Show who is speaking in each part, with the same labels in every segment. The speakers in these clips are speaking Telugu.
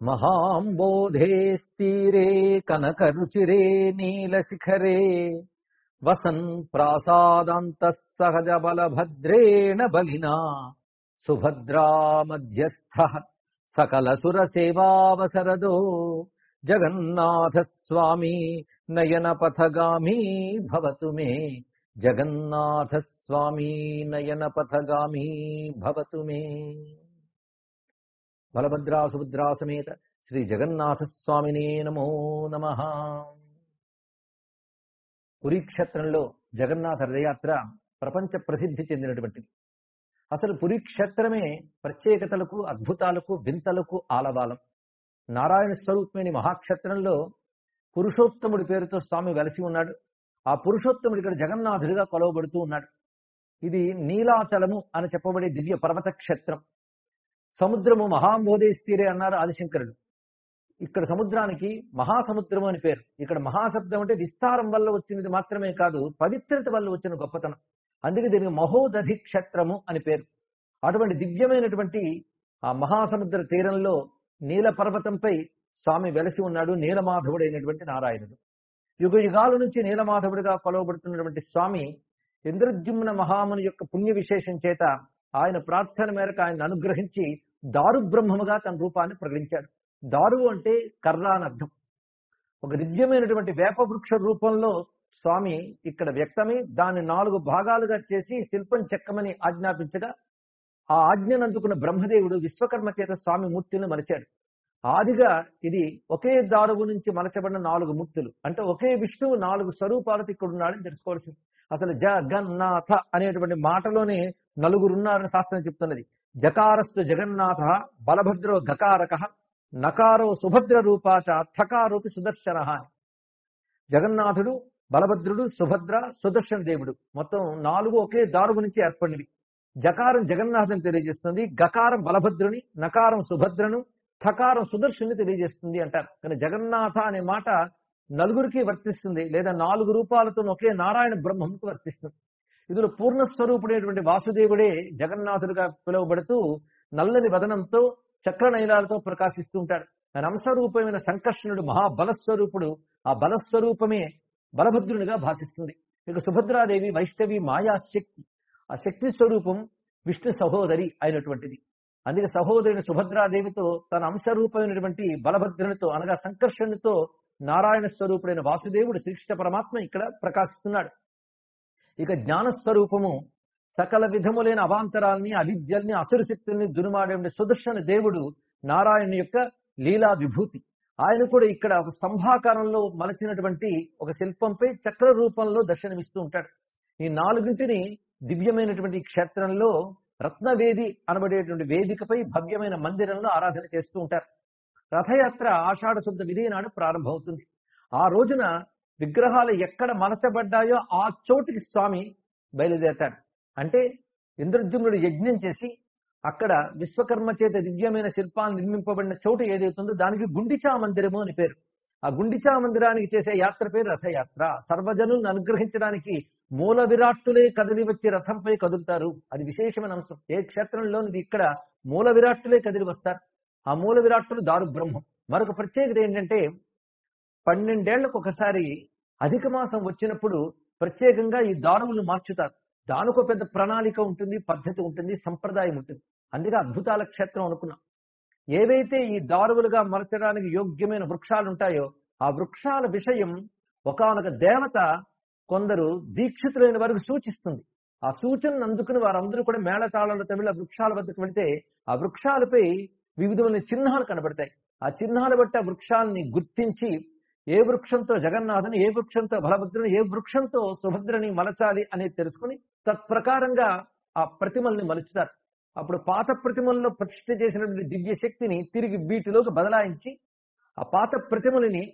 Speaker 1: మహాంబోధే స్థిరే కనకరుచిరే నీలశిఖరే వసన్ ప్రాసాదాంతః సహజ బలభద్రేణ బలినా సుభద్రా మధ్యస్థః సకల సుర సేవావసరదో జగన్నాథ స్వామి నయన పథగామీ భవతు మే. జగన్నాథ స్వామి నయన పథగామీ భవతు మే. బలభద్రా సుభద్రా సమేత శ్రీ జగన్నాథ స్వామినే నమో నమః. పురీక్షేత్రంలో జగన్నాథ రథయాత్ర ప్రపంచ ప్రసిద్ధి చెందినటువంటిది. అసలు పురీక్షేత్రమే ప్రత్యేకతలకు, అద్భుతాలకు, వింతలకు ఆలవాలం. నారాయణ స్వరూపమైన మహాక్షేత్రంలో పురుషోత్తముడి పేరుతో స్వామి వెలసి ఉన్నాడు. ఆ పురుషోత్తముడి ఇక్కడ జగన్నాథుడిగా కొలవబడుతూ ఉన్నాడు. ఇది నీలాచలము అని చెప్పబడే దివ్య పర్వత క్షేత్రం. సముద్రము మహాంబోధే స్థిరే అన్నారు ఆదిశంకరుడు. ఇక్కడ సముద్రానికి మహాసముద్రము అని పేరు. ఇక్కడ మహాశబ్దం అంటే విస్తారం వల్ల వచ్చినది మాత్రమే కాదు, పవిత్రత వల్ల వచ్చిన గొప్పతనం. అందుకే దీనికి మహోదధి క్షేత్రము అని పేరు. అటువంటి దివ్యమైనటువంటి ఆ మహాసముద్ర తీరంలో నీల పర్వతంపై స్వామి వెలసి ఉన్నాడు. నీలమాధవుడైనటువంటి నారాయణుడు. యుగ యుగాల నుంచి నీలమాధవుడిగా కొలవబడుతున్నటువంటి స్వామి ఇంద్రద్యుమ్న మహాముని యొక్క పుణ్య విశేషం చేత ఆయన ప్రార్థన మేరకు ఆయన అనుగ్రహించి దారు బ్రహ్మముగా తన రూపాన్ని ప్రకటించాడు. దారువు అంటే కర్ర అని అర్థం. ఒక దివ్యమైనటువంటి వేప వృక్ష రూపంలో స్వామి ఇక్కడ వ్యక్తమై దాన్ని 4 భాగాలుగా చేసి శిల్పం చెక్కమని ఆజ్ఞాపించగా ఆ ఆజ్ఞను అందుకున్న బ్రహ్మదేవుడు విశ్వకర్మ చేత స్వామి మూర్తులను మలిచాడు. ఆదిగా ఇది ఒకే దారువు నుంచి మలచబడిన 4 మూర్తులు. అంటే ఒకే విష్ణువు 4 స్వరూపాలతో ఇక్కడ ఉన్నాడని తెలుసుకోవాల్సింది. అసలు జగన్నాథ అనేటువంటి మాటలోనే 4 ఉన్నారని శాస్త్రం చెప్తున్నది. జకారస్తు జగన్నాథ, బలభద్రో గకారక, నకారో సుభద్ర రూపాచ, థకారోపి సుదర్శన. జగన్నాథుడు, బలభద్రుడు, సుభద్ర, సుదర్శన దేవుడు మొత్తం 4 ఒకే దారువు నుంచి ఏర్పడినవి. జకారం జగన్నాథుని తెలియజేస్తుంది, గకారం బలభద్రుని, నకారం సుభద్రను, థకారం సుదర్శుని తెలియజేస్తుంది అంటారు. కానీ జగన్నాథ అనే మాట 4కి వర్తిస్తుంది, లేదా 4 రూపాలతో ఒకే నారాయణ బ్రహ్మంకు వర్తిస్తుంది. ఇందులో పూర్ణస్వరూపుడైనటువంటి వాసుదేవుడే జగన్నాథుడిగా పిలువబడుతూ నల్లని వదనంతో చక్రనైలాలతో ప్రకాశిస్తూ ఉంటాడు. ఆయన అంశరూపమైన సంకర్షణుడు మహాబలస్వరూపుడు. ఆ బలస్వరూపమే బలభద్రునిగా భాషిస్తుంది. ఇక సుభద్రాదేవి వైష్ణవి మాయా శక్తి. ఆ శక్తి స్వరూపం విష్ణు సహోదరి అయినటువంటిది. అందుకే సహోదరుని సుభద్రాదేవితో తన అంశరూపమైనటువంటి బలభద్రునితో అనగా సంకర్షణతో నారాయణ స్వరూపుడైన వాసుదేవుడు శ్రీకృష్ణ పరమాత్మ ఇక్కడ ప్రకాశిస్తున్నాడు. ఇక జ్ఞానస్వరూపము సకల విధములైన అవాంతరాల్ని, అవిద్యల్ని, అసురు శక్తుల్ని దునుమాడే సుదర్శన దేవుడు నారాయణ యొక్క లీలా విభూతి. ఆయన కూడా ఇక్కడ ఒక స్తంభాకారంలో మలచినటువంటి ఒక శిల్పంపై చక్ర రూపంలో దర్శనమిస్తూ ఉంటాడు. ఈ 4ంటిని దివ్యమైనటువంటి క్షేత్రంలో రత్నవేది అనబడేటువంటి వేదికపై భవ్యమైన మందిరంలో ఆరాధన చేస్తూ ఉంటారు. రథయాత్ర ఆషాఢ శుద్ధ విధి నాడు ప్రారంభమవుతుంది. ఆ రోజున విగ్రహాలు ఎక్కడ మలచబడ్డాయో ఆ చోటికి స్వామి బయలుదేరతాడు. అంటే ఇంద్రద్యుమ్నుడు యజ్ఞం చేసి అక్కడ విశ్వకర్మ చేత దివ్యమైన శిల్పాలు నిర్మింపబడిన చోటు ఏదైతుందో దానికి గుండిచా మందిరము అని పేరు. ఆ గుండిచా మందిరానికి చేసే యాత్ర పేరు రథయాత్ర. సర్వజనులను అనుగ్రహించడానికి మూల విరాట్టులే కదిలి వచ్చి రథంపై కదులుతారు. అది విశేషమైన అంశం. ఏ క్షేత్రంలోనిది ఇక్కడ మూల విరాట్టులే కదిలి వస్తారు. ఆ మూల విరాట్టులు దారు బ్రహ్మం. మరొక ప్రత్యేకత ఏంటంటే 12 ఏళ్లకు ఒకసారి అధిక మాసం వచ్చినప్పుడు ప్రత్యేకంగా ఈ దారువులను మార్చుతారు. దానికో పెద్ద ప్రణాళిక ఉంటుంది, పద్ధతి ఉంటుంది, సంప్రదాయం ఉంటుంది. అందుకే అద్భుతాల క్షేత్రం అనుకున్నాం. ఏవైతే ఈ దారువులుగా మలచడానికి యోగ్యమైన వృక్షాలు ఉంటాయో ఆ వృక్షాల విషయం ఒకానొక దేవత కొందరు దీక్షితులైన వారికి సూచిస్తుంది. ఆ సూచనను అందుకుని వారందరూ కూడా మేళతాళాలతో వెళ్ళి ఆ వృక్షాల వద్దకు వెళితే ఆ వృక్షాలపై వివిధమైన చిహ్నాలు కనబడతాయి. ఆ చిహ్నాలు బట్టి ఆ వృక్షాలని గుర్తించి ఏ వృక్షంతో జగన్నాథుని, ఏ వృక్షంతో బలభద్రుని, ఏ వృక్షంతో సుభద్రని మలచాలి అనేది తెలుసుకుని తత్ప్రకారంగా ఆ ప్రతిమల్ని మలుచుతారు. అప్పుడు పాత ప్రతిమల్లో ప్రతిష్ఠ చేసినటువంటి దివ్య శక్తిని తిరిగి వీటిలోకి బదలాయించి ఆ పాత ప్రతిమలని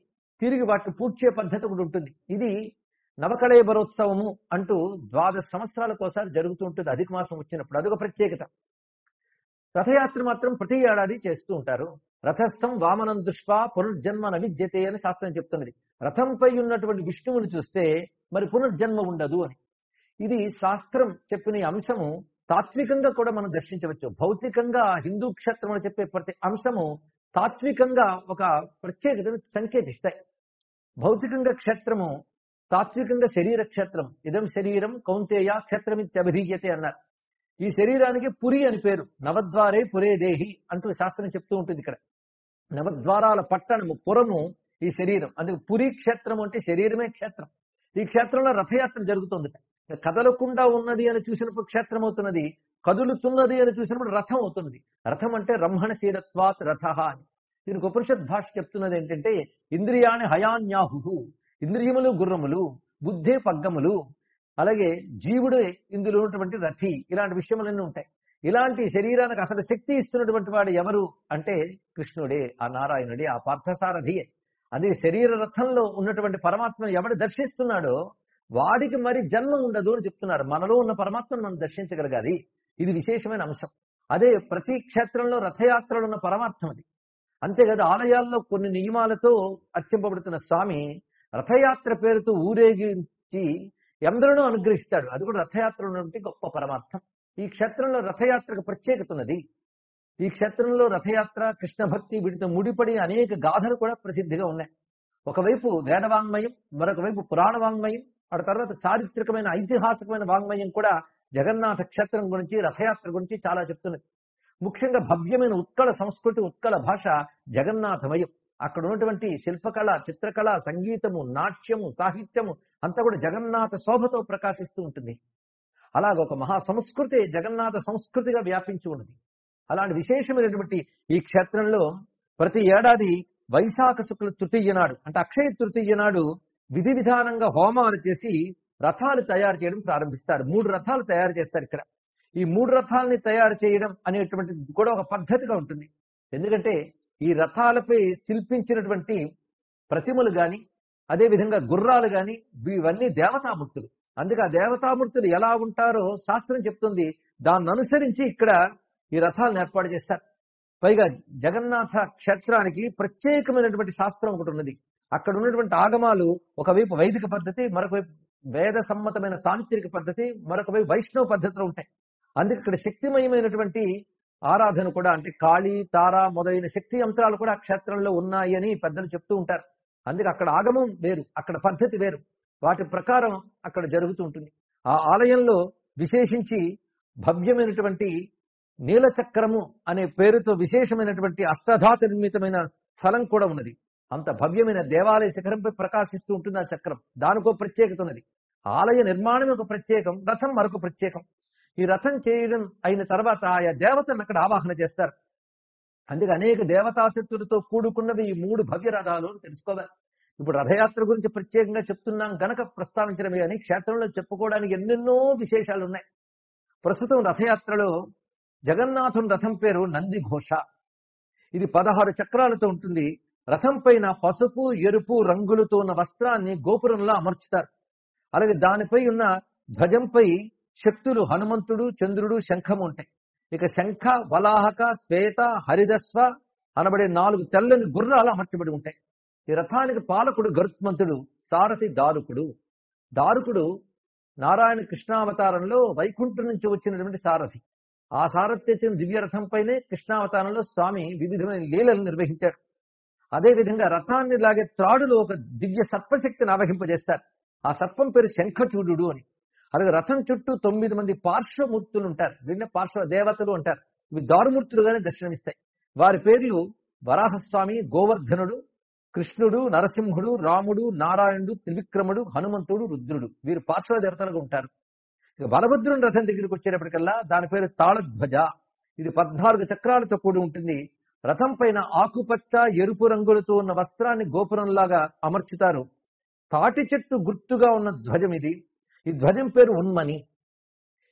Speaker 1: తిరిగి వాటిని పూడ్చే పద్ధతి కూడా ఉంటుంది. ఇది నవకళేబరోత్సవము అంటూ 12 సంవత్సరాలకు ఒకసారి జరుగుతూ ఉంటుంది అధిక మాసం వచ్చినప్పుడు. అదొక ప్రత్యేకత. రథయాత్ర మాత్రం ప్రతి ఏడాది చేస్తూ ఉంటారు. రథస్థం వామనం దృష్ట్వా పునర్జన్మ నవిద్యతే అని శాస్త్రం చెప్తున్నది. రథంపై ఉన్నటువంటి విష్ణువుని చూస్తే మరి పునర్జన్మ ఉండదు అని. ఇది శాస్త్రం చెప్పిన అంశము తాత్వికంగా కూడా మనం దర్శించవచ్చు. భౌతికంగా హిందూ క్షేత్రంలో చెప్పే ప్రతి అంశము తాత్వికంగా ఒక ప్రత్యేకతను సంకేతిస్తాయి. భౌతికంగా క్షేత్రము, తాత్వికంగా శరీర క్షేత్రం. ఇదం శరీరం కౌంతేయ క్షేత్రమిత్యభిధీయతే అన్నారు. ఈ శరీరానికి పురి అని పేరు. నవద్వారే పురే దేహి అంటూ శాస్త్రం చెప్తూ ఉంటుంది. ఇక్కడ నవద్వారాల పట్టణము, పురము ఈ శరీరం. అందుకు పురి క్షేత్రం అంటే శరీరమే క్షేత్రం. ఈ క్షేత్రంలో రథయాత్ర జరుగుతుంది. కదలకుండా ఉన్నది అని చూసినప్పుడు క్షేత్రం అవుతున్నది, కదులుతున్నది అని చూసినప్పుడు రథం అవుతున్నది. రథం అంటే బ్రహ్మణశీలత్వాత్ రథ అని. దీనికి ఉపనిషత్ భాష చెప్తున్నది ఏంటంటే ఇంద్రియాణి హయాన్యాహు, ఇంద్రియములు గుర్రములు, బుద్ధే పగ్గములు, అలాగే జీవుడే ఇందులో ఉన్నటువంటి రథి. ఇలాంటి విషయములన్నీ ఉంటాయి. ఇలాంటి శరీరానికి అసలు శక్తి ఇస్తున్నటువంటి వాడు ఎవరు అంటే కృష్ణుడే, ఆ నారాయణుడే, ఆ పార్థసారథియే. అది శరీర రథంలో ఉన్నటువంటి పరమాత్మను ఎవడు దర్శిస్తున్నాడో వాడికి మరి జన్మ ఉండదు అని చెప్తున్నారు. మనలో ఉన్న పరమాత్మను మనం దర్శించగలగాలి. ఇది విశేషమైన అంశం. అదే ప్రతి క్షేత్రంలో రథయాత్రలో ఉన్న పరమార్థం అది. అంతేకాదు ఆలయాల్లో కొన్ని నియమాలతో అర్చింపబడుతున్న స్వామి రథయాత్ర పేరుతో ఊరేగించి ఎందరినో అనుగ్రహిస్తాడు. అది కూడా రథయాత్ర ఉన్నటువంటి గొప్ప పరమార్థం. ఈ క్షేత్రంలో రథయాత్రకు ప్రత్యేకత ఉన్నది. ఈ క్షేత్రంలో రథయాత్ర, కృష్ణ భక్తి వీటితో ముడిపడి అనేక గాథలు కూడా ప్రసిద్ధిగా ఉన్నాయి. ఒకవైపు వేదవాంగ్మయం, మరొక వైపు పురాణ వాంగ్మయం, ఆ తర్వాత చారిత్రకమైన ఐతిహాసికమైన వాంగ్మయం కూడా జగన్నాథ క్షేత్రం గురించి, రథయాత్ర గురించి చాలా చెప్తున్నది. ముఖ్యంగా భవ్యమైన ఉత్కళ సంస్కృతి, ఉత్కళ భాష జగన్నాథమయం. అక్కడ ఉన్నటువంటి శిల్పకళ, చిత్రకళ, సంగీతము, నాట్యము, సాహిత్యము అంతా కూడా జగన్నాథ శోభతో ప్రకాశిస్తూ ఉంటుంది. అలాగే ఒక మహా సంస్కృతి జగన్నాథ సంస్కృతిగా వ్యాపించి ఉన్నది. అలాంటి విశేషమైనటువంటి ఈ క్షేత్రంలో ప్రతి ఏడాది వైశాఖ శుక్ల తృతీయ నాడు, అంటే అక్షయ తృతీయ నాడు విధి విధానంగా హోమాలు చేసి రథాలు తయారు చేయడం ప్రారంభిస్తారు. 3 రథాలు తయారు చేస్తారు ఇక్కడ. ఈ 3 రథాలని తయారు చేయడం అనేటువంటిది కూడా ఒక పద్ధతిగా ఉంటుంది. ఎందుకంటే ఈ రథాలపై శిల్పించినటువంటి ప్రతిమలు గాని, అదేవిధంగా గుర్రాలు గాని, ఇవన్నీ దేవతామూర్తులు. అందుకే ఆ దేవతామూర్తులు ఎలా ఉంటారో శాస్త్రం చెప్తుంది. దాన్ని అనుసరించి ఇక్కడ ఈ రథాలను ఏర్పాటు చేస్తారు. పైగా జగన్నాథ క్షేత్రానికి ప్రత్యేకమైనటువంటి శాస్త్రం ఒకటి ఉన్నది. అక్కడ ఉన్నటువంటి ఆగమాలు ఒకవైపు వైదిక పద్ధతి, మరొక వైపు వేద సమ్మతమైన తాంత్రిక పద్ధతి, మరొక వైపు వైష్ణవ పద్ధతిలో ఉంటాయి. అందుకే ఇక్కడ శక్తిమయమైనటువంటి ఆరాధన కూడా, అంటే కాళీ, తార మొదలైన శక్తి యంత్రాలు కూడా ఆ క్షేత్రంలో ఉన్నాయి అని పెద్దలు చెప్తూ ఉంటారు. అందుకే అక్కడ ఆగమం వేరు, అక్కడ పద్ధతి వేరు, వాటి ప్రకారం అక్కడ జరుగుతూ ఉంటుంది. ఆ ఆలయంలో విశేషించి భవ్యమైనటువంటి నీలచక్రము అనే పేరుతో విశేషమైనటువంటి అష్టధాతు నిర్మితమైన స్థలం కూడా ఉన్నది. అంత భవ్యమైన దేవాలయ శిఖరంపై ప్రకాశిస్తూ ఉంటుంది ఆ చక్రం. దానికో ప్రత్యేకత ఉన్నది. ఆలయ నిర్మాణం ఒక ప్రత్యేకం, రథం మరొక ప్రత్యేకం. ఈ రథం చేయడం అయిన తర్వాత ఆయా దేవతలను అక్కడ ఆవాహన చేస్తారు. అందుకే అనేక దేవతాశక్తులతో కూడుకున్నవి ఈ 3 భవ్య రథాలు అని తెలుసుకోవాలి. ఇప్పుడు రథయాత్ర గురించి ప్రత్యేకంగా చెప్తున్నాం గనక ప్రస్తావించడమే అని, క్షేత్రంలో చెప్పుకోవడానికి ఎన్నెన్నో విశేషాలు ఉన్నాయి. ప్రస్తుతం రథయాత్రలో జగన్నాథుని రథం పేరు నందిఘోష. ఇది 16 చక్రాలతో ఉంటుంది. రథం పైన పసుపు, ఎరుపు రంగులతో ఉన్న వస్త్రాన్ని గోపురంలో అమర్చుతారు. అలాగే దానిపై ఉన్న ధ్వజంపై శక్తులు హనుమంతుడు, చంద్రుడు, శంఖము ఉంటాయి. ఇక శంఖ, వలాహక, శ్వేత, హరిదస్వ అనబడే 4 తెల్లని గుర్రాలు అమర్చబడి ఉంటాయి. ఈ రథానికి పాలకుడు గరుత్మంతుడు, సారథి దారుకుడు. దారుకుడు నారాయణ కృష్ణావతారంలో వైకుంఠం నుంచి వచ్చినటువంటి సారథి. ఆ సారథి తెచ్చిన దివ్య రథం పైనే కృష్ణావతారంలో స్వామి వివిధమైన లీలలు నిర్వహించారు. అదేవిధంగా రథాన్ని లాగే త్రాడులో ఒక దివ్య సర్పశక్తిని ఆవహింపజేస్తారు. ఆ సర్పం పేరు శంఖచూడు అని. అలాగే రథం చుట్టూ 9 మంది పార్శ్వమూర్తులు ఉంటారు. వీళ్ళని పార్శ్వ దేవతలు అంటారు. ఇవి దారుమూర్తులుగానే దర్శనమిస్తాయి. వారి పేర్లు వరాహస్వామి, గోవర్ధనుడు, కృష్ణుడు, నరసింహుడు, రాముడు, నారాయణుడు, త్రివిక్రముడు, హనుమంతుడు, రుద్రుడు. వీరు పార్శ్వ దేవతలుగా ఉంటారు. ఇక బలభద్రుని రథం దగ్గరికి వచ్చేటప్పటికల్లా దాని పేరు తాళధ్వజ. ఇది 14 చక్రాలతో కూడి ఉంటుంది. రథం పైన ఆకుపచ్చ, ఎరుపు రంగులతో ఉన్న వస్త్రాన్ని గోపురంలాగా అమర్చుతారు. తాటి చెట్టు గుర్తుగా ఉన్న ధ్వజం ఇది. ఈ ధ్వజం పేరు ఉన్మని.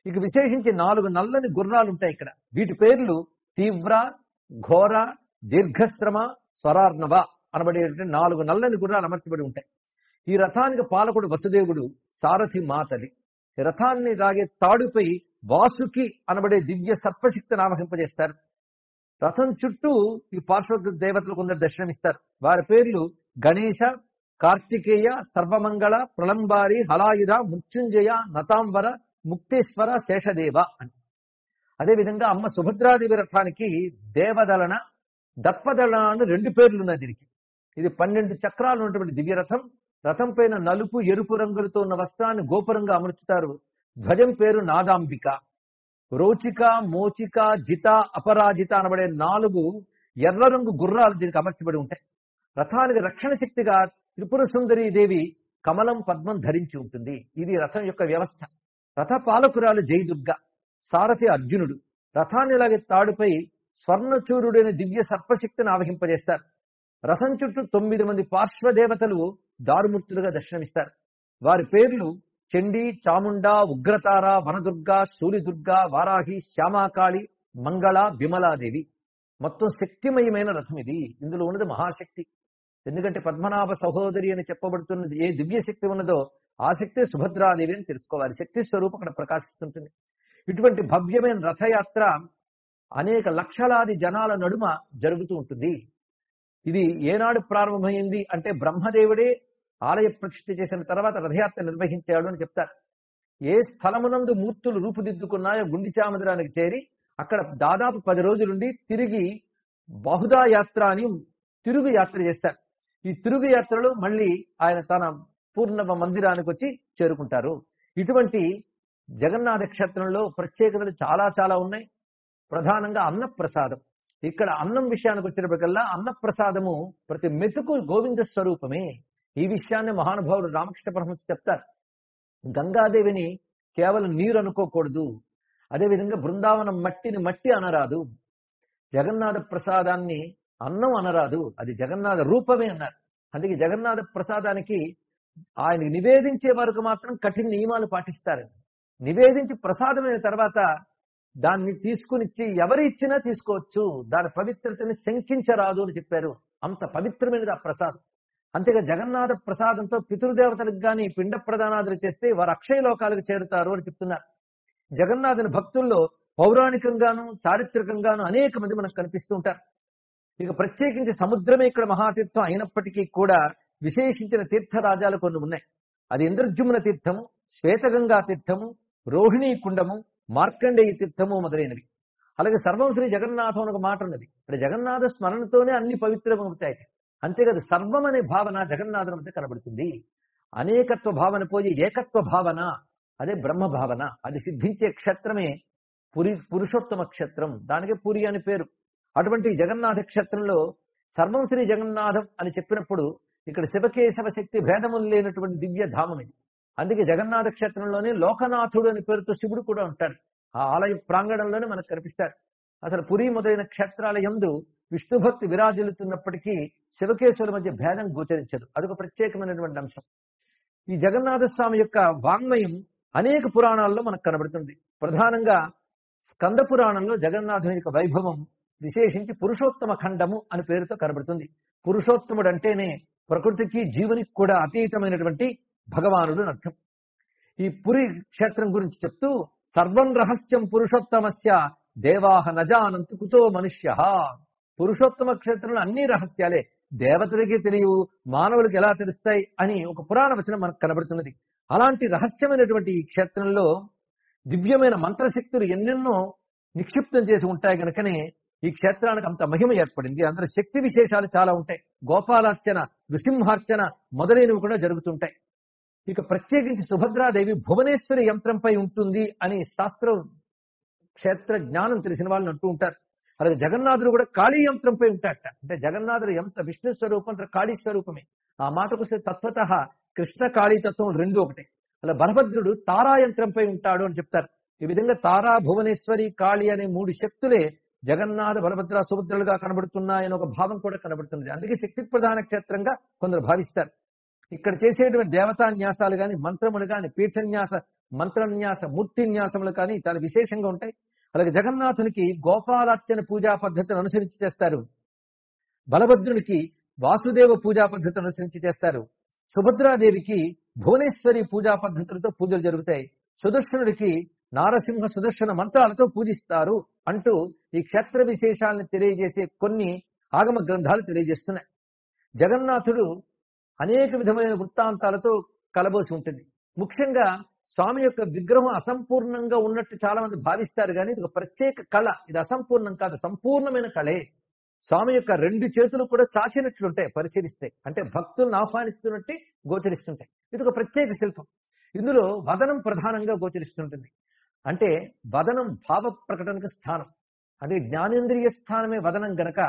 Speaker 1: ఇక విశేషించి 4 నల్లని గుర్రాలు ఉంటాయి ఇక్కడ. వీటి పేర్లు తీవ్ర, ఘోర, దీర్ఘశ్రమ, స్వరార్ణవ అనబడేటువంటి 4 నల్లని గుర్రాలు అమర్చబడి ఉంటాయి. ఈ రథానికి పాలకుడు వసుదేవుడు, సారథి మాతలి. ఈ రథాన్ని లాగే తాడుపై వాసుకి అనబడే దివ్య సర్పశక్తిని ఆవహింపజేస్తారు. రథం చుట్టూ ఈ పార్శ్వ దేవతలు కొందరు దర్శనమిస్తారు. వారి పేర్లు గణేశ, కార్తికేయ, సర్వమంగళ, ప్రళంబారి, హలాయుధ, మృత్యుంజయ, నతాంబర, ముక్తేశ్వర, శేషదేవ అని. అదేవిధంగా అమ్మ సుభద్రాదేవి రథానికి దేవదలన, దర్పదళ అని 2 పేర్లు ఉన్నాయి దీనికి. ఇది 12 చక్రాలు ఉన్నటువంటి దివ్య రథం. రథం పైన నలుపు ఎరుపు రంగులతో ఉన్న వస్త్రాన్ని గోపురంగా అమర్చుతారు. ధ్వజం పేరు నాదాంబిక. రోచిక, మోచిక, జిత, అపరాజిత అనబడే 4 ఎర్ర రంగు గుర్రాలు దీనికి అమర్చబడి ఉంటాయి. రథానికి రక్షణ శక్తిగా త్రిపుర సుందరీ దేవి కమలం పద్మం ధరించి ఉంటుంది. ఇది రథం యొక్క వ్యవస్థ. రథ పాలకురాలు జయదుర్గ, సారథి అర్జునుడు. రథాన్ని లాగే తాడుపై స్వర్ణచూరుడైన దివ్య సర్పశక్తిని ఆవహింపజేస్తారు. రథం చుట్టూ 9 మంది పార్శ్వదేవతలు దారుమూర్తులుగా దర్శనమిస్తారు. వారి పేర్లు చండీ, చాముండా, ఉగ్రతార, వనదుర్గ, శూలిదుర్గ, వారాహి, శ్యామాకాళి, మంగళ, విమలాదేవి. మొత్తం శక్తిమయమైన రథం ఇది. ఇందులో ఉన్నది మహాశక్తి. ఎందుకంటే పద్మనాభ సహోదరి అని చెప్పబడుతున్నది ఏ దివ్య శక్తి ఉన్నదో ఆ శక్తి సుభద్రాదేవి అని తెలుసుకోవాలి. శక్తి స్వరూపం అక్కడ ప్రకాశిస్తుంటుంది. ఇటువంటి భవ్యమైన రథయాత్ర అనేక లక్షలాది జనాల నడుమ జరుగుతూ ఉంటుంది. ఇది ఏనాడు ప్రారంభమైంది అంటే బ్రహ్మదేవుడే ఆలయ ప్రతిష్ఠ చేసిన తర్వాత రథయాత్ర నిర్వహించాడు అని చెప్తారు. ఏ స్థలమునందు మూర్తులు రూపుదిద్దుకున్నాయో గుండిచా మందిరానికి చేరి అక్కడ దాదాపు 10 రోజులుండి తిరిగి బహుదా యాత్ర అని తిరుగు యాత్ర చేస్తారు. ఈ తిరుగు యాత్రలో మళ్ళీ ఆయన తన పూర్ణ మందిరానికి వచ్చి చేరుకుంటారు. ఇటువంటి జగన్నాథ క్షేత్రంలో ప్రత్యేకతలు చాలా చాలా ఉన్నాయి. ప్రధానంగా అన్నప్రసాదం. ఇక్కడ అన్నం విషయానికి వచ్చినప్పటికల్లా అన్నప్రసాదము ప్రతి మెతుకు గోవింద స్వరూపమే. ఈ విషయాన్ని మహానుభావుడు రామకృష్ణ పరమహంస చెప్తారు. గంగాదేవిని కేవలం నీరు అనుకోకూడదు. అదేవిధంగా బృందావనం మట్టిని మట్టి అనరాదు. జగన్నాథ ప్రసాదాన్ని అన్నం అనరాదు. అది జగన్నాథ రూపమే అన్నారు. అందుకే జగన్నాథ ప్రసాదానికి ఆయన నివేదించే వరకు మాత్రం కఠిన నియమాలు పాటిస్తారు. నివేదించి ప్రసాదమైన తర్వాత దాన్ని తీసుకునిచ్చి ఎవరు ఇచ్చినా తీసుకోవచ్చు. దాని పవిత్రతని శంకించరాదు అని చెప్పారు. అంత పవిత్రమైనది ఆ ప్రసాదం. అంతేగా జగన్నాథ ప్రసాదంతో పితృదేవతలకు గాని పిండ ప్రదానాదులు చేస్తే వారు అక్షయ లోకాలకు చేరుతారు అని చెప్తున్నారు. జగన్నాథుని భక్తుల్లో పౌరాణికంగాను చారిత్రకంగాను అనేక మంది మనకు కనిపిస్తూ ఉంటారు. ఇక ప్రత్యేకించి సముద్రమే ఇక్కడ మహాతీర్థం అయినప్పటికీ కూడా విశేషించిన తీర్థరాజాలు కొన్ని ఉన్నాయి. అది ఇంద్రజుమ్న తీర్థము, శ్వేతగంగా తీర్థము, రోహిణీ కుండము, మార్కండేయ తీర్థము మొదలైనవి. అలాగే సర్వం శ్రీ జగన్నాథం అని ఒక మాట ఉన్నది. అంటే జగన్నాథ స్మరణతోనే అన్ని పవిత్రమవుతాయి. అంతేకాదు సర్వం అనే భావన జగన్నాథుని మధ్య కనబడుతుంది. అనేకత్వ భావన పోయి ఏకత్వ భావన, అదే బ్రహ్మ భావన. అది సిద్ధించే క్షేత్రమే పురుషోత్తమ క్షేత్రం. దానికే పురి అని పేరు. అటువంటి జగన్నాథ క్షేత్రంలో సర్వం శ్రీ జగన్నాథం అని చెప్పినప్పుడు ఇక్కడ శివకేశవ శక్తి భేదములు లేనటువంటి దివ్య ధామం ఇది. అందుకే జగన్నాథ క్షేత్రంలోనే లోకనాథుడు అనే పేరుతో శివుడు కూడా ఉంటాడు. ఆ ఆలయ ప్రాంగణంలోనే మనకు కనిపిస్తాడు. అసలు పురి మొదలైన క్షేత్రాల యందు విష్ణుభక్తి విరాజిల్లుతున్నప్పటికీ శివకేశవుల మధ్య భేదం గోచరించదు. అదొక ప్రత్యేకమైనటువంటి అంశం. ఈ జగన్నాథ స్వామి యొక్క వాంగ్మయం అనేక పురాణాల్లో మనకు కనబడుతుంది. ప్రధానంగా స్కంద పురాణంలో జగన్నాథుని యొక్క వైభవం విశేషించి పురుషోత్తమ ఖండము అని పేరుతో కనబడుతుంది. పురుషోత్తముడు అంటేనే ప్రకృతికి జీవునికి కూడా అతీతమైనటువంటి భగవానుడు అని అర్థం. ఈ పురి క్షేత్రం గురించి చెప్తూ సర్వం రహస్యం పురుషోత్తమస్య దేవాహ నజానంతు కుతో మనుష్య. పురుషోత్తమ క్షేత్రంలో అన్ని రహస్యాలే. దేవతలకి తెలియవు, మానవులకు ఎలా తెలుస్తాయి అని ఒక పురాణ వచనం మనకు కనబడుతున్నది. అలాంటి రహస్యమైనటువంటి ఈ క్షేత్రంలో దివ్యమైన మంత్రశక్తులు ఎన్నెన్నో నిక్షిప్తం చేసి ఉంటాయి కనుకనే ఈ క్షేత్రానికి అంత మహిమ ఏర్పడింది. అందులో శక్తి విశేషాలు చాలా ఉంటాయి. గోపాలార్చన, నృసింహార్చన మొదలైనవి కూడా జరుగుతుంటాయి. ఇక ప్రత్యేకించి సుభద్రాదేవి భువనేశ్వరి యంత్రంపై ఉంటుంది అని శాస్త్ర క్షేత్ర జ్ఞానం తెలిసిన వాళ్ళని అంటూ ఉంటారు. అలాగే జగన్నాథుడు కూడా కాళీ యంత్రంపై ఉంటాడట. అంటే జగన్నాథుడు ఎంత విష్ణు స్వరూపం అంత కాళీ స్వరూపమే. ఆ మాటకు తత్వత కృష్ణ కాళీ తత్వం రెండు ఒకటే. అలా బలభద్రుడు తారా యంత్రంపై ఉంటాడు అని చెప్తారు. ఈ విధంగా తారా, భువనేశ్వరి, కాళీ అనే 3 శక్తులే జగన్నాథ, బలభద్ర, సుభద్రలుగా కనబడుతున్నాయని ఒక భావం కూడా కనబడుతుంది. అందుకే శక్తి ప్రధాన క్షేత్రంగా కొందరు భావిస్తారు. ఇక్కడ చేసేటువంటి దేవతాన్యాసాలు కానీ, మంత్రములు కానీ, పీఠన్యాస, మంత్రన్యాస, మూర్తిన్యాసములు కానీ చాలా విశేషంగా ఉంటాయి. అలాగే జగన్నాథునికి గోపాలార్చన పూజా పద్ధతిని అనుసరించి చేస్తారు. బలభద్రునికి వాసుదేవ పూజా పద్ధతిని అనుసరించి చేస్తారు. సుభద్రాదేవికి భువనేశ్వరి పూజా పద్ధతులతో పూజలు జరుగుతాయి. సుదర్శనుడికి నారసింహ సుదర్శన మంత్రాలతో పూజిస్తారు అంటూ ఈ క్షేత్ర విశేషాలను తెలియజేసే కొన్ని ఆగమ గ్రంథాలు తెలియజేస్తున్నాయి. జగన్నాథుడు అనేక విధమైన వృత్తాంతాలతో కలబోసి ఉంటుంది. ముఖ్యంగా స్వామి యొక్క విగ్రహం అసంపూర్ణంగా ఉన్నట్టు చాలా మంది భావిస్తారు. కానీ ఇది ఒక ప్రత్యేక కళ. ఇది అసంపూర్ణం కాదు, సంపూర్ణమైన కళే. స్వామి యొక్క రెండు చేతులు కూడా చాచినట్లుంటాయి పరిశీలిస్తే, అంటే భక్తులను ఆహ్వానిస్తున్నట్టే గోచరిస్తుంటాయి. ఇది ఒక ప్రత్యేక శిల్పం. ఇందులో వదనం ప్రధానంగా గోచరిస్తుంటుంది. అంటే వదనం భావ ప్రకటనకు స్థానం. అదే జ్ఞానేంద్రియ స్థానమే వదనం గనక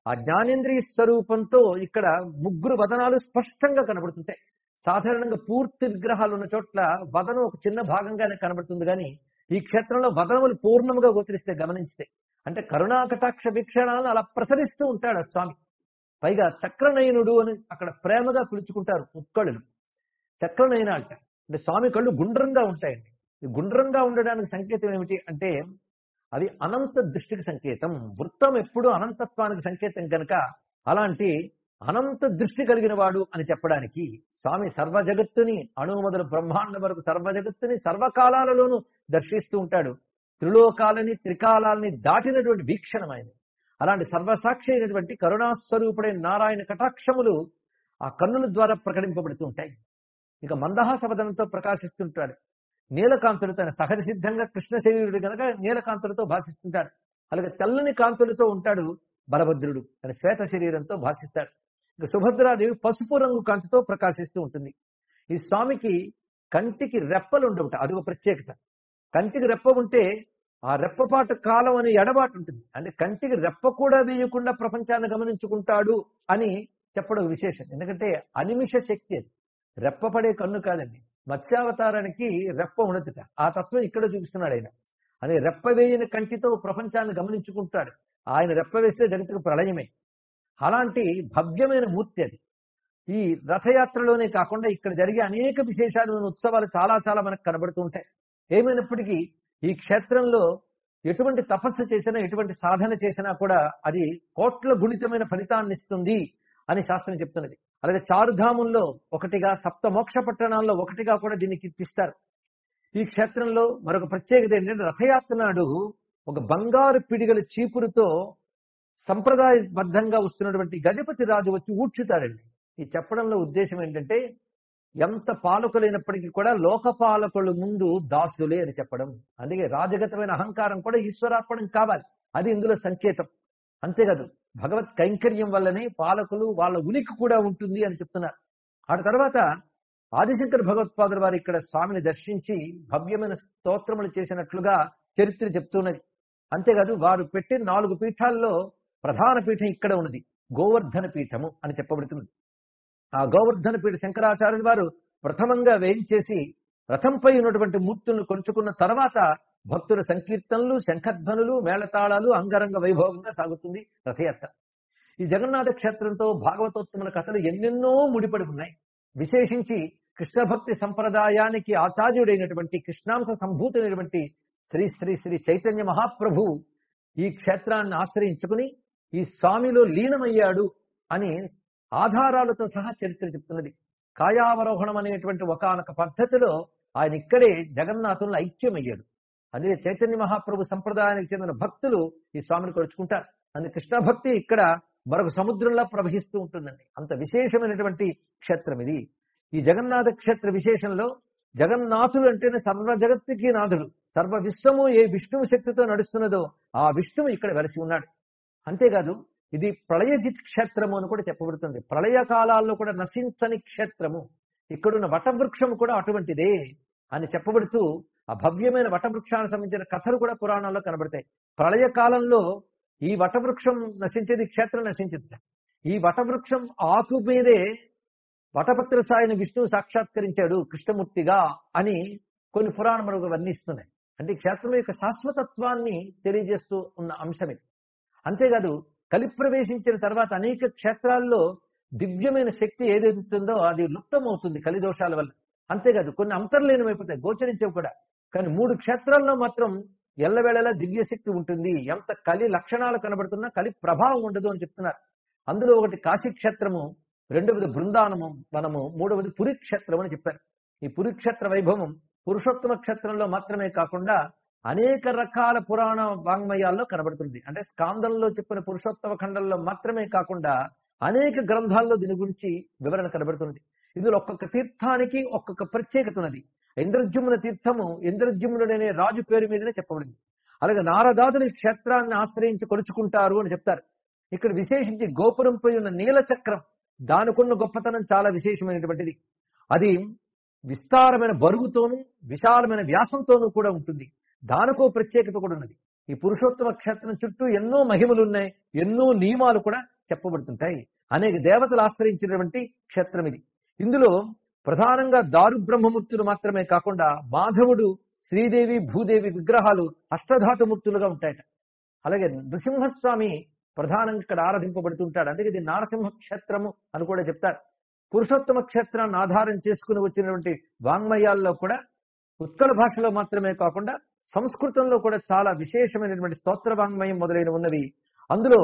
Speaker 1: ఆ జ్ఞానేంద్రియ స్వరూపంతో ఇక్కడ ముగ్గురు వదనాలు స్పష్టంగా కనబడుతుంటాయి. సాధారణంగా పూర్తి విగ్రహాలు ఉన్న చోట్ల వదనం ఒక చిన్న భాగంగానే కనబడుతుంది, కానీ ఈ క్షేత్రంలో వదనములు పూర్ణముగా గోచరిస్తే గమనించితే, అంటే కరుణాకటాక్ష వీక్షణాలను అలా ప్రసరిస్తూ ఉంటాడు ఆ స్వామి. పైగా చక్రనయనుడు అని అక్కడ ప్రేమగా పిలుచుకుంటారు ఉత్కళులు. చక్రనయన అంట అంటే స్వామి కళ్ళు గుండ్రంగా ఉంటాయండి. ఈ గుండ్రంగా ఉండడానికి సంకేతం ఏమిటి అంటే అది అనంత దృష్టికి సంకేతం. వృత్తం ఎప్పుడు అనంతత్వానికి సంకేతం కనుక అలాంటి అనంత దృష్టి కలిగిన వాడు అని చెప్పడానికి స్వామి సర్వ జగత్తుని, అణువు మొదలు బ్రహ్మాండం వరకు సర్వ జగత్తుని సర్వకాలాలలోనూ దర్శిస్తూ ఉంటాడు. త్రిలోకాలని త్రికాలాలని దాటినటువంటి వీక్షణమైన అలాంటి సర్వసాక్షి అయినటువంటి కరుణాస్వరూపుడైన నారాయణ కటాక్షములు ఆ కన్నుల ద్వారా ప్రకటింపబడుతూ ఉంటాయి. ఇక మందహాస వదనంతో ప్రకాశిస్తుంటాడు. నీలకాంతులతో ఆయన సహజ సిద్ధంగా కృష్ణ శరీరుడు గనక నీలకాంతులతో భాషిస్తుంటాడు. అలాగే తెల్లని కాంతులతో ఉంటాడు బలభద్రుడు, ఆయన శ్వేత శరీరంతో భాషిస్తాడు. ఇక సుభద్రాదేవి పసుపు రంగు కాంతితో ప్రకాశిస్తూ ఉంటుంది. ఈ స్వామికి కంటికి రెప్పలు ఉండవుట, అది ఒక ప్రత్యేకత. కంటికి రెప్ప ఉంటే ఆ రెప్పపాటు కాలం అనే ఎడబాటు ఉంటుంది. అంటే కంటికి రెప్ప కూడా వేయకుండా ప్రపంచాన్ని గమనించుకుంటాడు అని చెప్పడం విశేషం. ఎందుకంటే అనిమిష శక్తి అది, రెప్పపడే కన్ను కాదండి. మత్స్యావతారానికి రెప్ప ఉండదుట, ఆ తత్వం ఇక్కడ చూపిస్తున్నాడు ఆయన. అదే రెప్ప వేయని కంటితో ప్రపంచాన్ని గమనించుకుంటాడు. ఆయన రెప్ప వేస్తే జగత్తుకు ప్రళయమే. అలాంటి భవ్యమైన మూర్తి అది. ఈ రథయాత్రలోనే కాకుండా ఇక్కడ జరిగే అనేక విశేషాలు ఉత్సవాలు చాలా చాలా మనకు కనబడుతూ ఉంటాయి. ఏమైనప్పటికీ ఈ క్షేత్రంలో ఎటువంటి తపస్సు చేసినా ఎటువంటి సాధన చేసినా కూడా అది కోట్ల గుణితమైన ఫలితాన్ని ఇస్తుంది అని శాస్త్రం చెప్తున్నది. అలాగే చారుధాముల్లో ఒకటిగా, సప్త మోక్ష పట్టణాల్లో ఒకటిగా కూడా దీన్ని కీర్తిస్తారు. ఈ క్షేత్రంలో మరొక ప్రత్యేకత ఏంటంటే రథయాత్ర నాడు ఒక బంగారు పిడిగల చీపురుతో సంప్రదాయబద్ధంగా వస్తున్నటువంటి గజపతి రాజు వచ్చి ఊడ్చుతాడండి. ఈ చెప్పడంలో ఉద్దేశం ఏంటంటే ఎంత పాలకులైనప్పటికీ కూడా లోకపాలకుల ముందు దాసులే అని చెప్పడం. అందుకే రాజగతమైన అహంకారం కూడా ఈశ్వరార్పణం కావాలి, అది ఇందులో సంకేతం. అంతేకాదు భగవత్ కైంకర్యం వల్లనే పాలకులు వాళ్ళ ఉనికి కూడా ఉంటుంది అని చెప్తున్నారు. ఆ తర్వాత ఆదిశంకర భగవత్పాదుల వారు ఇక్కడ స్వామిని దర్శించి భవ్యమైన స్తోత్రములు చేసినట్లుగా చరిత్ర చెప్తున్నది. అంతేకాదు వారు పెట్టిన 4 పీఠాల్లో ప్రధాన పీఠం ఇక్కడ ఉన్నది, గోవర్ధన పీఠము అని చెప్పబడుతున్నది. ఆ గోవర్ధన పీఠ శంకరాచార్యుల వారు ప్రథమంగా వేయించేసి రథంపై ఉన్నటువంటి మూర్తులను కొలుచుకున్న తర్వాత భక్తుల సంకీర్తనలు, శంఖధ్వనులు, మేళతాళాలు అంగరంగ వైభవంగా సాగుతుంది రథయాత్ర. ఈ జగన్నాథ క్షేత్రంతో భాగవతోత్తముల కథలు ఎన్నెన్నో ముడిపడి ఉన్నాయి. విశేషించి కృష్ణ భక్తి సంప్రదాయానికి ఆచార్యుడైనటువంటి కృష్ణాంశ సంభూతుడైనటువంటి శ్రీ శ్రీ శ్రీ చైతన్య మహాప్రభు ఈ క్షేత్రాన్ని ఆశ్రయించుకుని ఈ స్వామిలో లీనమయ్యాడు అని ఆధారాలతో సహా చరిత్ర చెప్తున్నది. కాయావరోహణం అనేటువంటి ఒకానొక పద్ధతిలో ఆయన ఇక్కడే జగన్నాథులను ఐక్యమయ్యాడు. అదే చైతన్య మహాప్రభు సంప్రదాయానికి చెందిన భక్తులు ఈ స్వామిని కొలుచుకుంటారు. అందుకే కృష్ణ భక్తి ఇక్కడ మరొక సముద్రంలో ప్రవహిస్తూ ఉంటుందండి. అంత విశేషమైనటువంటి క్షేత్రం ఇది. ఈ జగన్నాథ క్షేత్ర విశేషంలో జగన్నాథుడు అంటేనే సర్వ జగత్తుకి నాథుడు. సర్వ విశ్వము ఏ విష్ణువు శక్తితో నడుస్తున్నదో ఆ విష్ణువు ఇక్కడ వెలసి ఉన్నాడు. అంతేకాదు ఇది ప్రళయజిత్ క్షేత్రము అని కూడా చెప్పబడుతుంది. ప్రళయ కాలాల్లో కూడా నశించని క్షేత్రము. ఇక్కడున్న వటవృక్షము కూడా అటువంటిదే అని చెప్పబడుతూ ఆ భవ్యమైన వటవృక్షానికి సంబంధించిన కథలు కూడా పురాణాల్లో కనబడతాయి. ప్రళయ కాలంలో ఈ వటవృక్షం నశించేది, క్షేత్రం నశించదు. ఈ వటవృక్షం ఆకు మీదే వటపత్ర సాయిని విష్ణువు సాక్షాత్కరించాడు కృష్ణమూర్తిగా అని కొన్ని పురాణములు వర్ణిస్తున్నాయి. అంటే ఈ క్షేత్రం యొక్క శాశ్వతత్వాన్ని తెలియజేస్తూ ఉన్న అంశం ఇది. అంతేకాదు కలి ప్రవేశించిన తర్వాత అనేక క్షేత్రాల్లో దివ్యమైన శక్తి ఏదైతుందో అది లుప్తమవుతుంది కలిదోషాల వల్ల. అంతేకాదు కొన్ని అంతర్లీనమైపోతాయి, గోచరించేవి కూడా. కానీ 3 క్షేత్రాల్లో మాత్రం ఎల్లవేళలా దివ్యశక్తి ఉంటుంది. ఎంత కలి లక్షణాలు కనబడుతున్నా కలి ప్రభావం ఉండదు అని చెప్తున్నారు. అందులో ఒకటి కాశీక్షేత్రము, రెండవది బృందావనము వనము, మూడవది పురిక్షేత్రం అని చెప్పారు. ఈ పురిక్షేత్ర వైభవం పురుషోత్తమ క్షేత్రంలో మాత్రమే కాకుండా అనేక రకాల పురాణ వాంగ్మయాల్లో కనబడుతుంది. అంటే స్కాందంలో చెప్పిన పురుషోత్తమ ఖండంలో మాత్రమే కాకుండా అనేక గ్రంథాల్లో దీని గురించి వివరణ కనబడుతున్నది. ఇందులో ఒక్కొక్క తీర్థానికి ఒక్కొక్క ప్రత్యేకత ఉన్నది. ఇంద్రజుమ్న తీర్థము ఇంద్రజుమ్నుడనే రాజు పేరు మీదనే చెప్పబడింది. అలాగే నారదాదులు ఈ క్షేత్రాన్ని ఆశ్రయించి కొలుచుకుంటారు అని చెప్తారు. ఇక్కడ విశేషించి గోపురంపై ఉన్న నీల చక్రం, దానికున్న గొప్పతనం చాలా విశేషమైనటువంటిది. అది విస్తారమైన బరువుతోనూ విశాలమైన వ్యాసంతోనూ కూడా ఉంటుంది. దానికో ప్రత్యేకత కూడా ఉన్నది. ఈ పురుషోత్తమ క్షేత్రం చుట్టూ ఎన్నో మహిమలు ఉన్నాయి, ఎన్నో నియమాలు కూడా చెప్పబడుతుంటాయి. అనేక దేవతలు ఆశ్రయించినటువంటి క్షేత్రం ఇది. ఇందులో ప్రధానంగా దారు బ్రహ్మమూర్తులు మాత్రమే కాకుండా మాధవుడు, శ్రీదేవి, భూదేవి విగ్రహాలు అష్టధాతుమూర్తులుగా ఉంటాయట. అలాగే నృసింహస్వామి ప్రధానంగా ఇక్కడ ఆరాధింపబడుతుంటాడు. అందుకే ఇది నారసింహ క్షేత్రము అని కూడా చెప్తారు. పురుషోత్తమ క్షేత్రాన్ని ఆధారం చేసుకుని వచ్చినటువంటి వాంగ్మయాల్లో కూడా ఉత్కల భాషలో మాత్రమే కాకుండా సంస్కృతంలో కూడా చాలా విశేషమైనటువంటి స్తోత్ర వాంగ్మయం మొదలైన ఉన్నవి. అందులో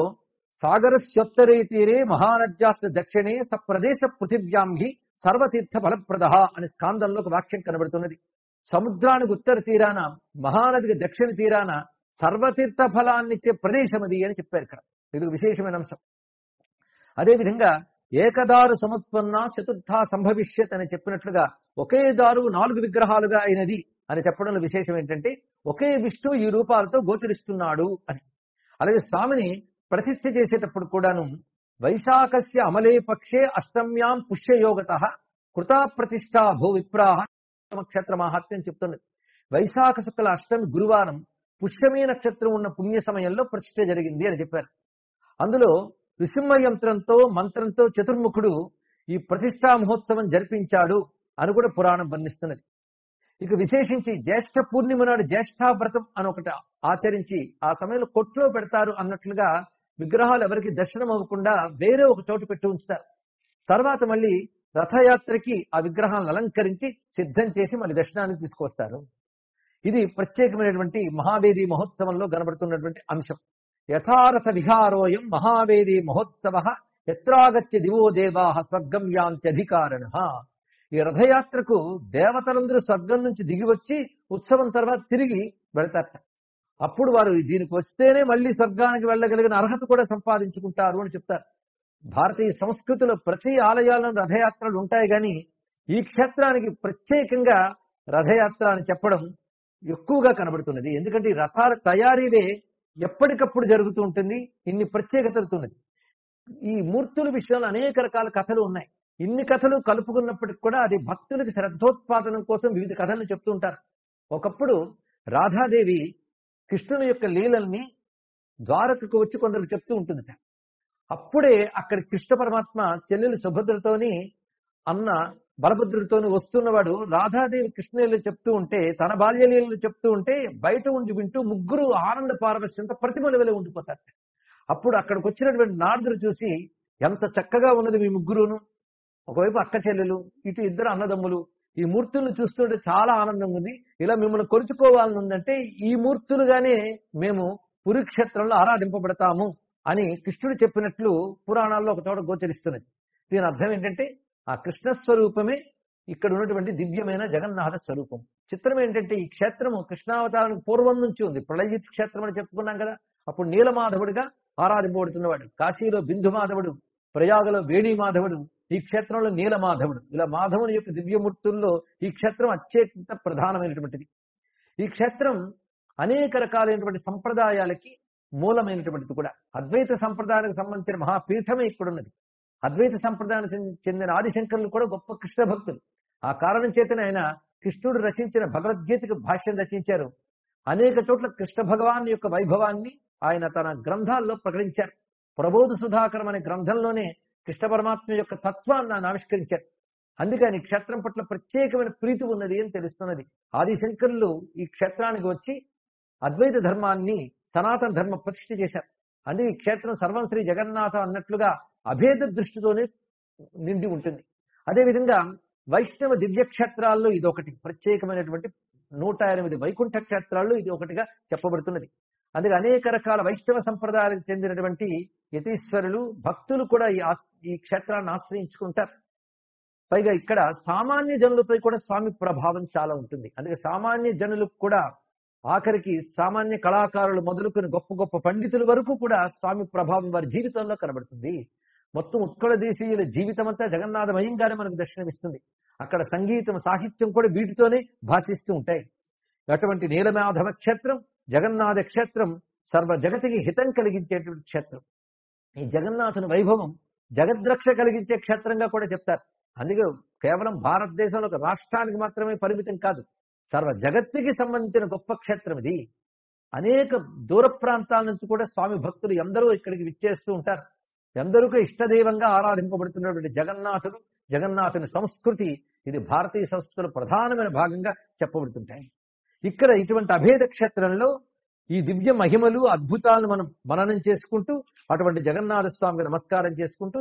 Speaker 1: సాగరస్యోత్తరే తీరే మహానద్యాస్త దక్షిణే సప్రదేశ పృథివ్యాంహి సర్వతీర్థ ఫలప్రద అనే స్కాందంలో ఒక వాక్యం కనబడుతున్నది. సముద్రానికి ఉత్తర తీరాన, మహానదికి దక్షిణ తీరాన సర్వతీర్థ ఫలాన్నిచ్చే ప్రదేశం అది అని చెప్పారు. ఇక్కడ ఇది విశేషమైన అంశం. అదేవిధంగా ఏకదారు సముత్పన్న చతుర్థ సంభవిష్యత్ అని చెప్పినట్లుగా ఒకే దారు 4 విగ్రహాలుగా అయినది అని చెప్పడంలో విశేషం ఏంటంటే ఒకే విష్ణువు ఈ రూపాలతో గోచరిస్తున్నాడు అని. అలాగే స్వామిని ప్రతిష్ఠ చేసేటప్పుడు కూడాను వైశాఖస్య అమలే పక్షే అష్టమ్యాం పుష్యయోగత కృతా ప్రతిష్టా భూ విప్రాహ క్షేత్ర మహాత్మ్యం చెప్తున్నది. వైశాఖ శుక్ల అష్టమి గురువారం పుష్యమీ నక్షత్రం ఉన్న పుణ్య సమయంలో ప్రతిష్ఠ జరిగింది అని చెప్పారు. అందులో నృసింహ యంత్రంతో మంత్రంతో చతుర్ముఖుడు ఈ ప్రతిష్టా మహోత్సవం జరిపించాడు అని కూడా పురాణం వర్ణిస్తున్నది. ఇక విశేషించి జ్యేష్ఠ పూర్ణిమ నాడు జ్యేష్ఠావ్రతం అని ఒకటి ఆచరించి ఆ సమయంలో కొట్లో పెడతారు అన్నట్లుగా విగ్రహాలు ఎవరికి దర్శనం అవ్వకుండా వేరే ఒక చోటు పెట్టి ఉంచుతారు. తర్వాత మళ్ళీ రథయాత్రకి ఆ విగ్రహాలను అలంకరించి సిద్ధం చేసి మళ్ళీ దర్శనానికి తీసుకొస్తారు. ఇది ప్రత్యేకమైనటువంటి మహావేది మహోత్సవంలో కనబడుతున్నటువంటి అంశం. యథారథ విహారోయం మహావేది మహోత్సవ ఎత్రాగత్య దివో దేవా స్వర్గం యాంత్యధికారణ. ఈ రథయాత్రకు దేవతలందరూ స్వర్గం నుంచి దిగి వచ్చి ఉత్సవం తర్వాత తిరిగి వెళతారట. అప్పుడు వారు దీనికి వస్తేనే మళ్ళీ స్వర్గానికి వెళ్ళగలిగిన అర్హత కూడా సంపాదించుకుంటారు అని చెప్తారు. భారతీయ సంస్కృతిలో ప్రతి ఆలయాలను రథయాత్రలు ఉంటాయి, కానీ ఈ క్షేత్రానికి ప్రత్యేకంగా రథయాత్ర అని చెప్పడం ఎక్కువగా కనబడుతున్నది. ఎందుకంటే ఈ రథాల తయారీవే ఎప్పటికప్పుడు జరుగుతూ ఉంటుంది. ఇన్ని ప్రత్యేకతలతో ఉన్నది. ఈ మూర్తుల విషయంలో అనేక రకాల కథలు ఉన్నాయి. ఇన్ని కథలు కలుపుకున్నప్పటికి కూడా అది భక్తులకి శ్రద్ధోత్పాదనం కోసం వివిధ కథలను చెప్తూ ఉంటారు. ఒకప్పుడు రాధాదేవి కృష్ణుని యొక్క లీలల్ని ద్వారకకు వచ్చి కొందరికి చెప్తూ ఉంటుందట. అప్పుడే అక్కడ కృష్ణ పరమాత్మ చెల్లెలు సుభద్రతోని అన్న బలభద్రుడితోని వస్తున్నవాడు రాధాదేవి కృష్ణలీలు చెప్తూ ఉంటే, తన బాల్యలీలు చెప్తూ ఉంటే బయట ఉండి వింటూ ముగ్గురు ఆనంద పారవశ్యంతో ప్రతిమల వెల ఉండిపోతారట. అప్పుడు అక్కడికి వచ్చినటువంటి నారదుడు చూసి, ఎంత చక్కగా ఉన్నది మీ ముగ్గురును, ఒకవైపు అక్క చెల్లెలు, ఇటు ఇద్దరు అన్నదమ్ములు, ఈ మూర్తులను చూస్తుంటే చాలా ఆనందంగా ఉంది, ఇలా మిమ్మల్ని కొలుచుకోవాలని ఉందంటే ఈ మూర్తులుగానే మేము పురుక్షేత్రంలో ఆరాధింపబడతాము అని కృష్ణుడు చెప్పినట్లు పురాణాల్లో ఒక చోట గోచరిస్తున్నది. దీని అర్థం ఏంటంటే ఆ కృష్ణ స్వరూపమే ఇక్కడ ఉన్నటువంటి దివ్యమైన జగన్నాథ స్వరూపం. చిత్రం ఏంటంటే ఈ క్షేత్రము కృష్ణావతారానికి పూర్వం నుంచి ఉంది. ప్రళయజిత్ క్షేత్రం అని చెప్పుకున్నాం కదా, అప్పుడు నీలమాధవుడిగా ఆరాధింపబడుతున్నవాడు. కాశీలో బిందు మాధవుడు, ప్రయాగలో వేణి మాధవుడు, ఈ క్షేత్రంలో నీలమాధవుడు. ఇలా మాధవుని యొక్క దివ్యమూర్తుల్లో ఈ క్షేత్రం అత్యంత ప్రధానమైనటువంటిది. ఈ క్షేత్రం అనేక రకాలైనటువంటి సంప్రదాయాలకి మూలమైనటువంటిది కూడా. అద్వైత సంప్రదాయానికి సంబంధించిన మహాపీఠమే ఇక్కడ ఉన్నది. అద్వైత సంప్రదాయానికి చెందిన ఆదిశంకరులు కూడా గొప్ప కృష్ణ భక్తులు. ఆ కారణం చేతనే ఆయన కృష్ణుడు రచించిన భగవద్గీతకు భాష్యం రచించారు. అనేక చోట్ల కృష్ణ భగవాన్ యొక్క వైభవాన్ని ఆయన తన గ్రంథాల్లో ప్రకటించారు. ప్రబోధ సుధాకరం అనే గ్రంథంలోనే కృష్ణ పరమాత్మ యొక్క తత్వాన్ని ఆయన ఆవిష్కరించారు. అందుకని క్షేత్రం పట్ల ప్రత్యేకమైన ప్రీతి ఉన్నది అని తెలుస్తున్నది. ఆదిశంకరులు ఈ క్షేత్రానికి వచ్చి అద్వైత ధర్మాన్ని, సనాతన ధర్మ ప్రతిష్ఠ చేశారు. అందుకే ఈ క్షేత్రం సర్వం శ్రీ జగన్నాథ అన్నట్లుగా అభేద దృష్టితోనే నిండి ఉంటుంది. అదేవిధంగా వైష్ణవ దివ్య క్షేత్రాల్లో ఇది ఒకటి ప్రత్యేకమైనటువంటి 108 వైకుంఠ క్షేత్రాల్లో ఇది ఒకటిగా చెప్పబడుతున్నది. అందుకే అనేక రకాల వైష్ణవ సంప్రదాయాలకు చెందినటువంటి యతీశ్వరులు, భక్తులు కూడా ఈ క్షేత్రాన్ని ఆశ్రయించుకుంటారు. పైగా ఇక్కడ సామాన్య జనులపై కూడా స్వామి ప్రభావం చాలా ఉంటుంది. అందుకే సామాన్య జనులకు కూడా, ఆఖరికి సామాన్య కళాకారులు మొదలుకొని గొప్ప గొప్ప పండితుల వరకు కూడా స్వామి ప్రభావం వారి జీవితంలో కనబడుతుంది. మొత్తం ఉత్కళ దేశీయుల జీవితం అంతా జగన్నాథమయంగానే మనకు దర్శనమిస్తుంది. అక్కడ సంగీతం, సాహిత్యం కూడా వీటితోనే భాషిస్తూ ఉంటాయి. అటువంటి నీలమాధవ క్షేత్రం, జగన్నాథ క్షేత్రం సర్వ జగతికి హితం కలిగించేటువంటి క్షేత్రం. ఈ జగన్నాథుని వైభవం జగద్రక్ష కలిగించే క్షేత్రంగా కూడా చెప్తారు. అందుకే కేవలం భారతదేశంలో ఒక రాష్ట్రానికి మాత్రమే పరిమితం కాదు, సర్వ జగత్తుకి సంబంధించిన గొప్ప క్షేత్రం ఇది. అనేక దూర ప్రాంతాల నుంచి కూడా స్వామి భక్తులు ఎందరో ఇక్కడికి విచ్చేస్తూ ఉంటారు. ఎందరికీ ఇష్టదైవంగా ఆరాధింపబడుతున్నటువంటి జగన్నాథుడు, జగన్నాథుని సంస్కృతి, ఇది భారతీయ సంస్కృతిలో ప్రధానమైన భాగంగా చెప్పబడుతుంటాయి. ఇక్కడ ఇటువంటి అభేద క్షేత్రంలో ఈ దివ్య మహిమలు, అద్భుతాలను మనం మననం చేసుకుంటూ అటువంటి జగన్నాథ స్వామికి నమస్కారం చేసుకుంటూ